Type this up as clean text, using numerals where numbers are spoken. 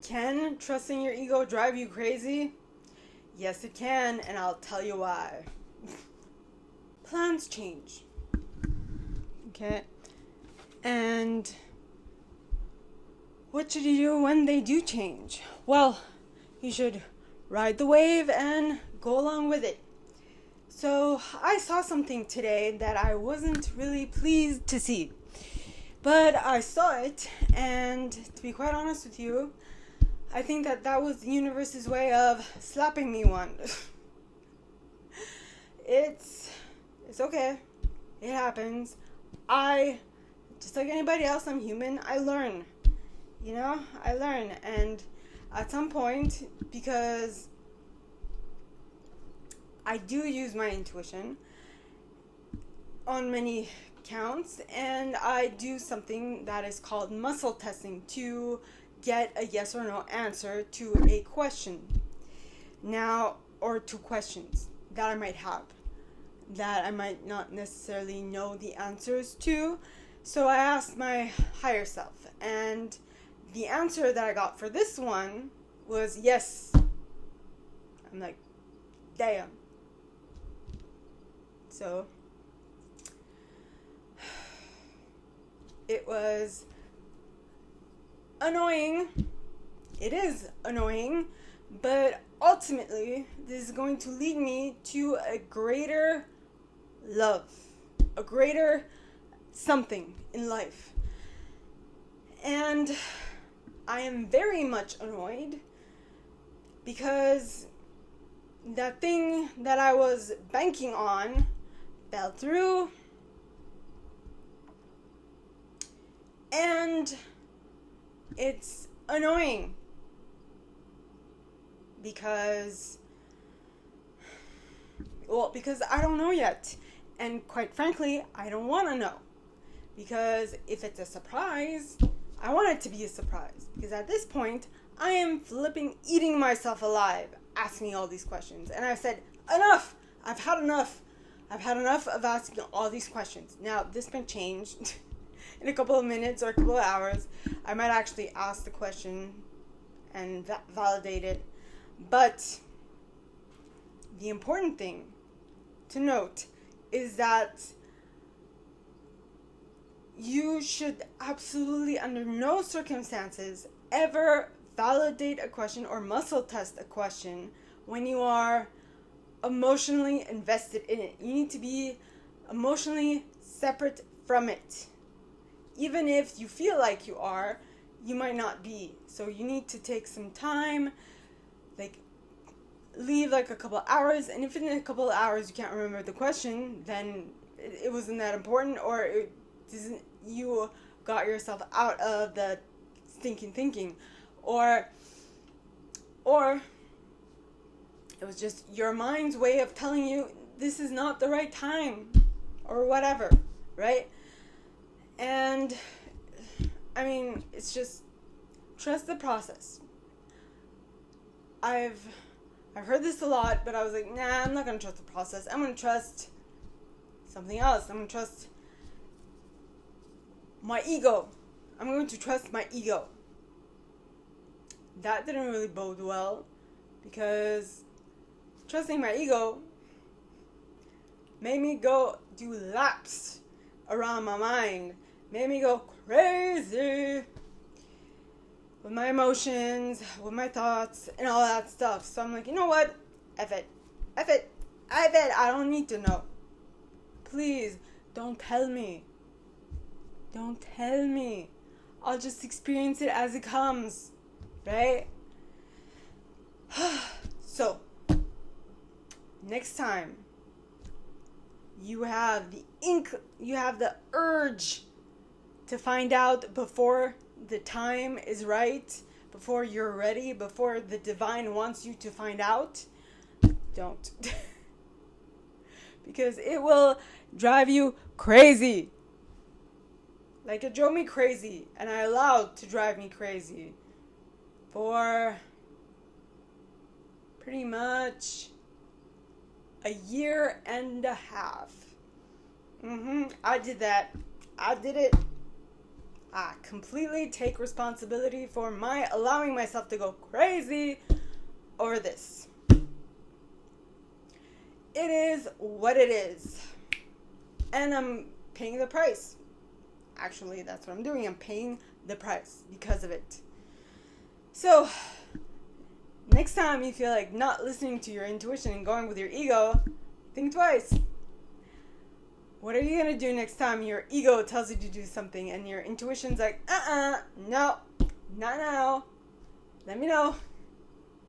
Can trusting your ego drive you crazy? Yes, it can, and I'll tell you why. Plans change. Okay? And what should you do when they do change? Well, you should ride the wave and go along with it. So, I saw something today that I wasn't really pleased to see. But I saw it, and to be quite honest with you, I think that was the universe's way of slapping me one. It's okay. It happens. Just like anybody else, I'm human. I learn. I learn. And at some point, because I do use my intuition on many counts, and I do something that is called muscle testing to get a yes or no answer to a question. Now, or two questions that I might have that I might not necessarily know the answers to. So I asked my higher self, and the answer that I got for this one was yes. I'm like, damn. So it was annoying. It is annoying, but ultimately this is going to lead me to a greater love, a greater something in life. And I am very much annoyed because that thing that I was banking on fell through, and it's annoying because I don't know yet, and quite frankly, I don't want to know, because if it's a surprise, I want it to be a surprise, because at this point, I am flipping eating myself alive asking all these questions, and I've said, enough! I've had enough of asking all these questions. Now, this might change in a couple of minutes or a couple of hours. I might actually ask the question and validate it. But the important thing to note is that you should absolutely, under no circumstances, ever validate a question or muscle test a question when you are emotionally invested in it. You need to be emotionally separate from it. Even if you feel like you are, you might not be. So you need to take some time, leave a couple hours, and if in a couple of hours you can't remember the question, then it wasn't that important, or you got yourself out of the stinking thinking, or it was just your mind's way of telling you this is not the right time, or whatever, right? And I mean, it's just trust the process. I've heard this a lot, but I was like, nah, I'm not going to trust the process. I'm going to trust something else. I'm going to trust my ego. I'm going to trust my ego. That didn't really bode well, because trusting my ego made me go do laps around my mind, made me go crazy with my emotions, with my thoughts, and all that stuff. So I'm like, you know what? F it. I don't need to know. Please, don't tell me. Don't tell me. I'll just experience it as it comes. Right? So, next time you have the urge to find out before the time is right, before you're ready, before the divine wants you to find out, don't. Because it will drive you crazy. Like it drove me crazy, and I allowed to drive me crazy for pretty much a year and a half. I did that. I did it. I completely take responsibility for my allowing myself to go crazy over this. It is what it is. And I'm paying the price. Actually, that's what I'm doing. I'm paying the price because of it. So, next time you feel like not listening to your intuition and going with your ego, think twice. What are you going to do next time your ego tells you to do something and your intuition's like, no, not now. Let me know.